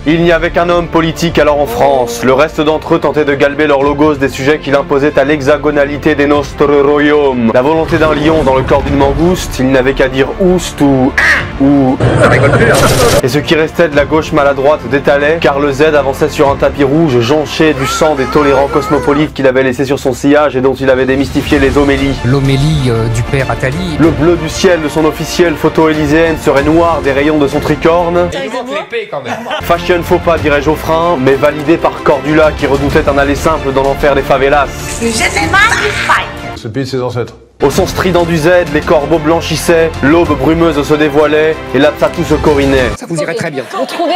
Il n'y avait qu'un homme politique alors en France. Le reste d'entre eux tentaient de galber leur logos des sujets qu'il imposait à l'hexagonalité des nostres royaumes. La volonté d'un lion dans le corps d'une mangouste, il n'avait qu'à dire oust ou... Et ce qui restait de la gauche maladroite détalait, car le Z avançait sur un tapis rouge jonché du sang des tolérants cosmopolites qu'il avait laissé sur son sillage et dont il avait démystifié les homélies. L'homélie du père Attali. Le bleu du ciel de son officielle photo élyséenne serait noir des rayons de son tricorne. Il manque l'épée quand même. Fashion faux pas dirait Geoffrin, mais validé par Cordula qui redoutait un aller simple dans l'enfer des favelas. C'est le pays de ses ancêtres. Au son strident du Z, les corbeaux blanchissaient, l'aube brumeuse se dévoilait et l'Apsatou se corinait. Ça vous irait très bien.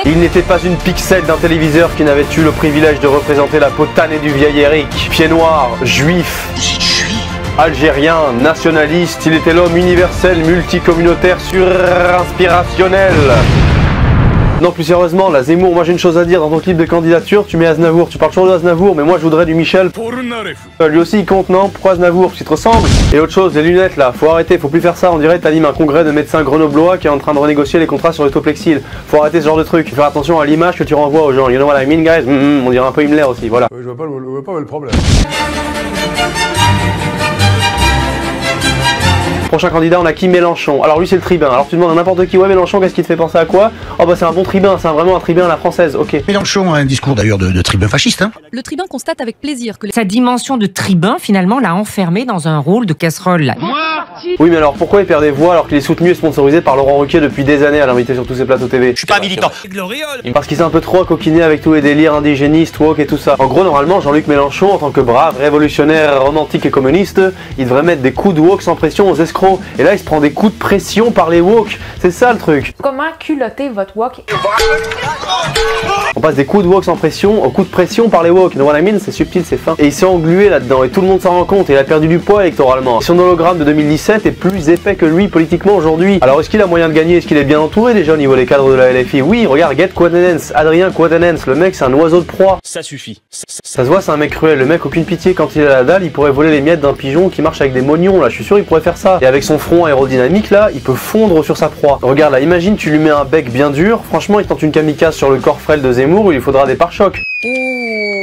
Il n'était pas une pixelle d'un téléviseur qui n'avait eu le privilège de représenter la peau tannée du vieil Eric. Pied noir, juif, algérien, nationaliste, il était l'homme universel, multicommunautaire, surinspirationnel. Non, plus sérieusement, la Zemmour, moi j'ai une chose à dire, dans ton clip de candidature, tu mets Aznavour, tu parles toujours de Aznavour, mais moi je voudrais du Michel. Lui aussi il compte, non? Pourquoi Aznavour? Parce qu'il te ressemble. Et autre chose, les lunettes là, faut arrêter, faut plus faire ça, on dirait que t'animes un congrès de médecins grenoblois qui est en train de renégocier les contrats sur le Toplexil. Faut arrêter ce genre de truc, faire attention à l'image que tu renvoies aux gens. You know what I mean, guys? On dirait un peu Himmler aussi, voilà. Oui, je vois pas le problème. Prochain candidat, on a qui? Mélenchon. Alors lui c'est le tribun. Alors tu demandes à n'importe qui, ouais Mélenchon, qu'est-ce qui te fait penser à quoi? Oh bah c'est un bon tribun, c'est vraiment un tribun à la française, ok. Mélenchon a un discours d'ailleurs de tribun fasciste, hein. Le tribun constate avec plaisir que sa dimension de tribun finalement l'a enfermé dans un rôle de casserole. Oui mais alors pourquoi il perd des voix alors qu'il est soutenu et sponsorisé par Laurent Ruquier depuis des années à l'inviter sur tous ses plateaux TV? Je suis pas militant. Parce qu'il s'est un peu trop coquiné avec tous les délires indigénistes, woke et tout ça. En gros normalement Jean-Luc Mélenchon en tant que brave révolutionnaire, romantique et communiste, il devrait mettre des coups de woke sans pression aux escrocs. Et là il se prend des coups de pression par les woke. C'est ça le truc. Comment culotter votre woke? On passe des coups de woke sans pression aux coups de pression par les woke. You know what I mean? C'est subtil, c'est fin. Et il s'est englué là-dedans et tout le monde s'en rend compte. Et il a perdu du poids électoralement. Son hologramme de 2017 est plus épais que lui politiquement aujourd'hui. Alors est-ce qu'il a moyen de gagner? Est-ce qu'il est bien entouré déjà au niveau des cadres de la LFI? Oui, regarde, Get Quatenance, Adrien Quatenance, le mec c'est un oiseau de proie. Ça suffit. Ça se voit, c'est un mec cruel. Le mec, aucune pitié, quand il a la dalle, il pourrait voler les miettes d'un pigeon qui marche avec des mognons là. Je suis sûr il pourrait faire ça. Et avec son front aérodynamique là, il peut fondre sur sa proie. Regarde là, imagine tu lui mets un bec bien dur. Franchement, il tente une kamikaze sur le corps frêle de Zemmour où il lui faudra des pare-chocs.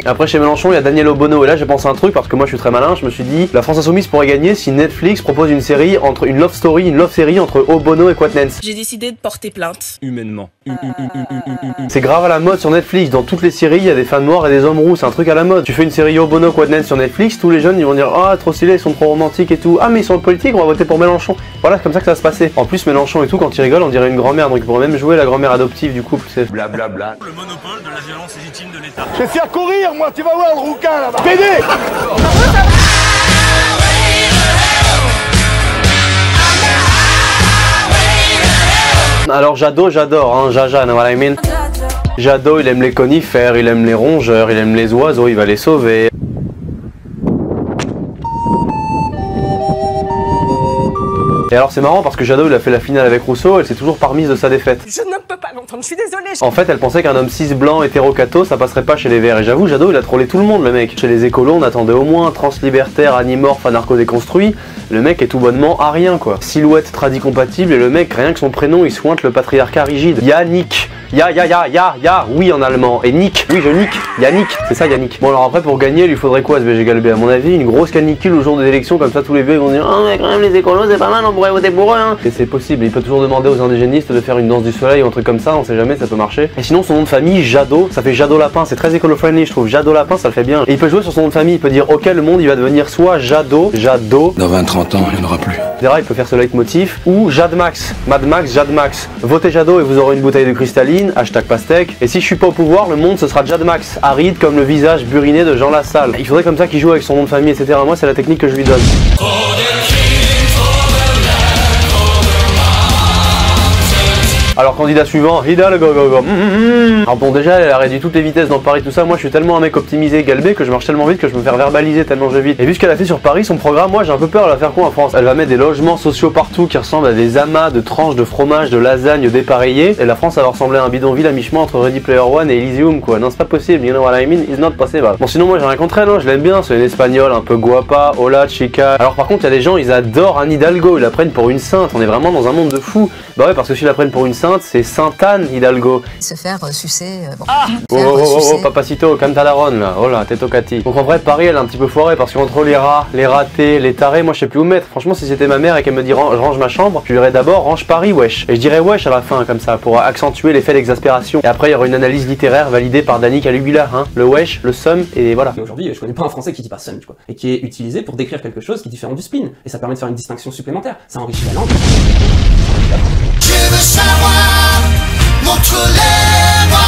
Après chez Mélenchon il y a Daniel Obono et là j'ai pensé à un truc parce que moi je suis très malin, je me suis dit la France Insoumise pourrait gagner si Netflix propose une série entre une love série entre Obono et Quatennens. J'ai décidé de porter plainte. Humainement. C'est grave à la mode sur Netflix, dans toutes les séries il y a des femmes noires et des hommes roux, c'est un truc à la mode. Tu fais une série Obono Quatennens sur Netflix, tous les jeunes ils vont dire ah trop stylé, ils sont trop romantiques et tout, ah mais ils sont politiques, on va voter pour Mélenchon. Voilà, c'est comme ça que ça va se passer. En plus Mélenchon et tout quand il rigole on dirait une grand-mère, donc il pourrait même jouer la grand-mère adoptive du couple, c'est blablabla. Le monopole de la violence légitime de l'État. Je vais faire courir moi, tu vas voir le rouquin là-bas. PD. Alors Jadot, j'adore, hein, Jaja, know what I mean? Jadot, il aime les conifères, il aime les rongeurs, il aime les oiseaux, il va les sauver. Et alors c'est marrant parce que Jadot il a fait la finale avec Rousseau, elle s'est toujours parmise de sa défaite. Je ne peux pas l'entendre, je suis désolée. En fait elle pensait qu'un homme cis blanc hétéro-catho ça passerait pas chez les Verts. Et j'avoue Jadot il a trollé tout le monde le mec. Chez les écolos on attendait au moins translibertaire, animorphe, anarcho-déconstruit. Le mec est tout bonnement arien quoi. Silhouette tradi compatible et le mec rien que son prénom il sointe le patriarcat rigide. Yannick. Ya, oui en allemand. Et Nick, oui je nique, Yannick, c'est ça Yannick. Bon alors après pour gagner il lui faudrait quoi ce BG Galbé? À mon avis une grosse canicule au jour des élections comme ça tous les vieux ils vont dire ah mais quand même les écolos c'est pas mal on pourrait voter pour eux hein. Et c'est possible, il peut toujours demander aux indigénistes de faire une danse du soleil ou un truc comme ça, on sait jamais ça peut marcher. Et sinon son nom de famille Jadot, ça fait Jadot Lapin, c'est très écolo-friendly je trouve, Jadot Lapin ça le fait bien. Et il peut jouer sur son nom de famille, il peut dire ok le monde il va devenir soit Jadot. Dans 20-30 ans il n'y en aura plus. Il peut faire ce leitmotiv ou Jadmax, Madmax, Jadmax. Votez Jadot et vous aurez une bouteille de cristalline, hashtag pastèque. Et si je suis pas au pouvoir, le monde ce sera Jadmax, aride comme le visage buriné de Jean Lassalle. Il faudrait comme ça qu'il joue avec son nom de famille, etc. Moi c'est la technique que je lui donne. Alors candidat suivant, Hidalgo. Alors bon déjà elle a réduit toutes les vitesses dans Paris tout ça, moi je suis tellement un mec optimisé galbé que je marche tellement vite que je me fais verbaliser tellement je vais vite. Et vu ce qu'elle a fait sur Paris, son programme, moi j'ai un peu peur, elle va faire quoi en France? Elle va mettre des logements sociaux partout qui ressemblent à des amas de tranches de fromage, de lasagne dépareillées. Et la France ça va ressembler à un bidonville à mi-chemin entre Ready Player One et Elysium quoi. Non c'est pas possible, you know what I mean, it's not possible. Bon sinon moi j'ai rien contre elle, hein. Je l'aime bien, c'est une espagnole un peu guapa, hola chica. Alors par contre il y a des gens ils adorent Anne Hidalgo, ils la prennent pour une sainte, on est vraiment dans un monde de fous. Bah ouais parce que s'ils la prennent pour une sainte, pointe, c'est Sainte-Anne, Hidalgo. Se faire sucer. Oh, papacito, calme ta daronne là. Oh là, t'es tocati. Donc en vrai, Paris, elle est un petit peu foirée parce qu'entre les rats, les ratés, les tarés, moi je sais plus où mettre. Franchement, si c'était ma mère et qu'elle me dit je range ma chambre, je lui dirais d'abord range Paris, wesh. Et je dirais wesh à la fin, comme ça, pour accentuer l'effet d'exaspération. Et après, il y aura une analyse littéraire validée par Dany Caligula, hein. Le wesh, le somme, et voilà. Aujourd'hui, je connais pas un français qui dit pas sun, tu vois, et qui est utilisé pour décrire quelque chose qui est différent du spleen. Et ça permet de faire une distinction supplémentaire. Ça enrichit la langue. Je veux savoir, montre-les-moi.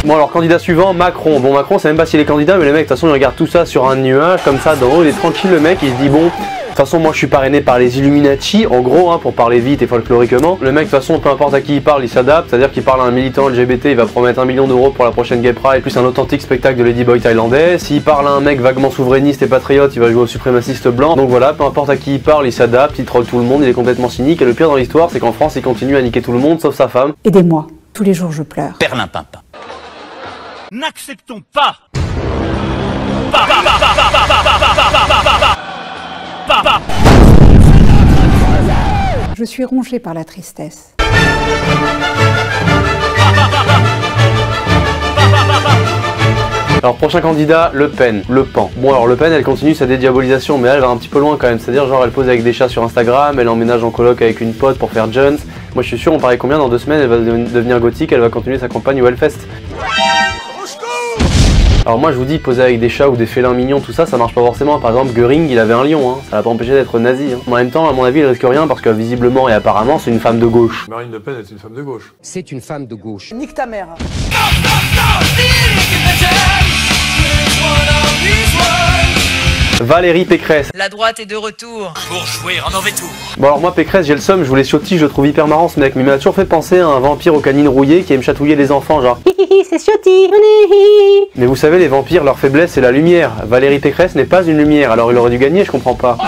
Bon alors candidat suivant, Macron. Bon Macron c'est même pas s'il est candidat mais le mec de toute façon il regarde tout ça sur un nuage comme ça d'en haut, il est tranquille le mec, il se dit bon, de toute façon moi je suis parrainé par les Illuminati, en gros hein, pour parler vite et folkloriquement. Le mec de toute façon peu importe à qui il parle il s'adapte, c'est à dire qu'il parle à un militant LGBT il va promettre 1 million d'euros pour la prochaine Gay Pride plus un authentique spectacle de Ladyboy thaïlandais. S'il parle à un mec vaguement souverainiste et patriote il va jouer au suprémaciste blanc. Donc voilà, peu importe à qui il parle il s'adapte, il troll tout le monde, il est complètement cynique et le pire dans l'histoire c'est qu'en France il continue à niquer tout le monde sauf sa femme. Aidez-moi, tous les jours je pleure. Perlimpinpin. N'acceptons pas. Je suis rongée par la tristesse. Alors prochain candidat, Le Pen, Le Pen. Bon alors Le Pen elle continue sa dédiabolisation mais elle va un petit peu loin quand même, c'est à dire genre elle pose avec des chats sur Instagram, elle emménage en coloc avec une pote pour faire Jones. Moi je suis sûr on paraît combien dans 2 semaines elle va devenir gothique, elle va continuer sa campagne au Hellfest. Alors moi je vous dis poser avec des chats ou des félins mignons tout ça ça marche pas forcément, par exemple Göring il avait un lion, hein. Ça l'a pas empêché d'être nazi hein. En même temps à mon avis il risque rien parce que visiblement et apparemment c'est une femme de gauche. Marine Le Pen est une femme de gauche. C'est une femme de gauche. Nique ta mère. Valérie Pécresse. La droite est de retour. Pour jouer en mauvais tour. Bon alors moi Pécresse j'ai le seum, je voulais Ciotti, je le trouve hyper marrant ce mec, mais il m'a toujours fait penser à un vampire aux canines rouillées qui aime chatouiller les enfants genre c'est Ciotti. Mais vous savez les vampires leur faiblesse c'est la lumière. Valérie Pécresse n'est pas une lumière, alors il aurait dû gagner, je comprends pas.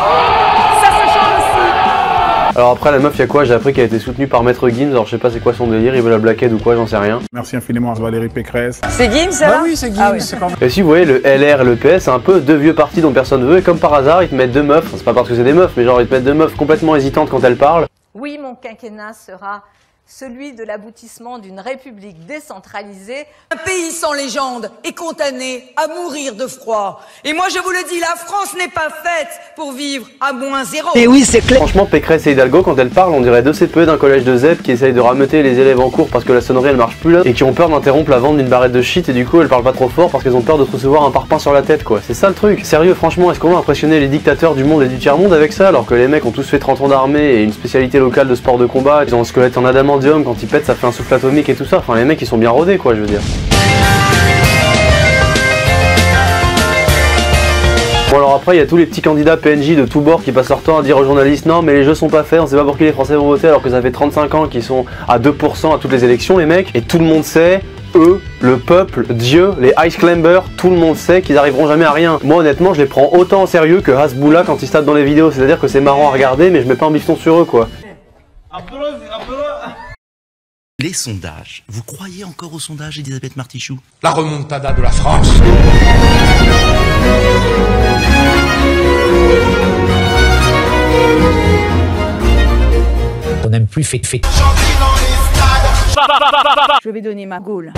Alors après la meuf y'a quoi, j'ai appris qu'elle a été soutenue par Maître Gims, alors je sais pas c'est quoi son délire, il veut la blackhead ou quoi, j'en sais rien. Merci infiniment à Valérie Pécresse. C'est Gims ça? Bah oui c'est Gims, c'est quand même... Et si vous voyez le LR et le PS c'est un peu deux vieux partis dont personne veut et comme par hasard ils te mettent deux meufs, c'est pas parce que c'est des meufs mais genre ils te mettent deux meufs complètement hésitantes quand elles parlent. Oui, mon quinquennat sera celui de l'aboutissement d'une république décentralisée. Un pays sans légende est condamné à mourir de froid. Et moi je vous le dis, la France n'est pas faite pour vivre à -0. Et oui, c'est clair. Franchement Pécresse et Hidalgo quand elles parlent on dirait deux CPE d'un collège de ZEP qui essayent de rameuter les élèves en cours parce que la sonnerie elle marche plus là et qui ont peur d'interrompre la vente d'une barrette de shit et du coup elles parlent pas trop fort parce qu'elles ont peur de se recevoir un parpaing sur la tête quoi. C'est ça le truc. Sérieux franchement est-ce qu'on va impressionner les dictateurs du monde et du tiers-monde avec ça alors que les mecs ont tous fait 30 ans d'armée et une spécialité locale de sport de combat, ils ont un squelette en adamantium, quand ils pètent ça fait un souffle atomique et tout ça, enfin les mecs ils sont bien rodés quoi je veux dire. Bon alors après il y a tous les petits candidats PNJ de tous bords qui passent leur temps à dire aux journalistes non mais les jeux sont pas faits, on sait pas pour qui les Français vont voter alors que ça fait 35 ans qu'ils sont à 2% à toutes les élections les mecs et tout le monde sait, eux, le peuple, Dieu, les Ice Climbers, tout le monde sait qu'ils arriveront jamais à rien. Moi honnêtement je les prends autant au sérieux que Hasbullah quand ils se tapent dans les vidéos, c'est à dire que c'est marrant à regarder mais je mets pas un bifton sur eux quoi. Les sondages. Vous croyez encore aux sondages, Elisabeth Martichoux? La remontada de la France. On n'aime plus fait. Je vais donner ma gaule.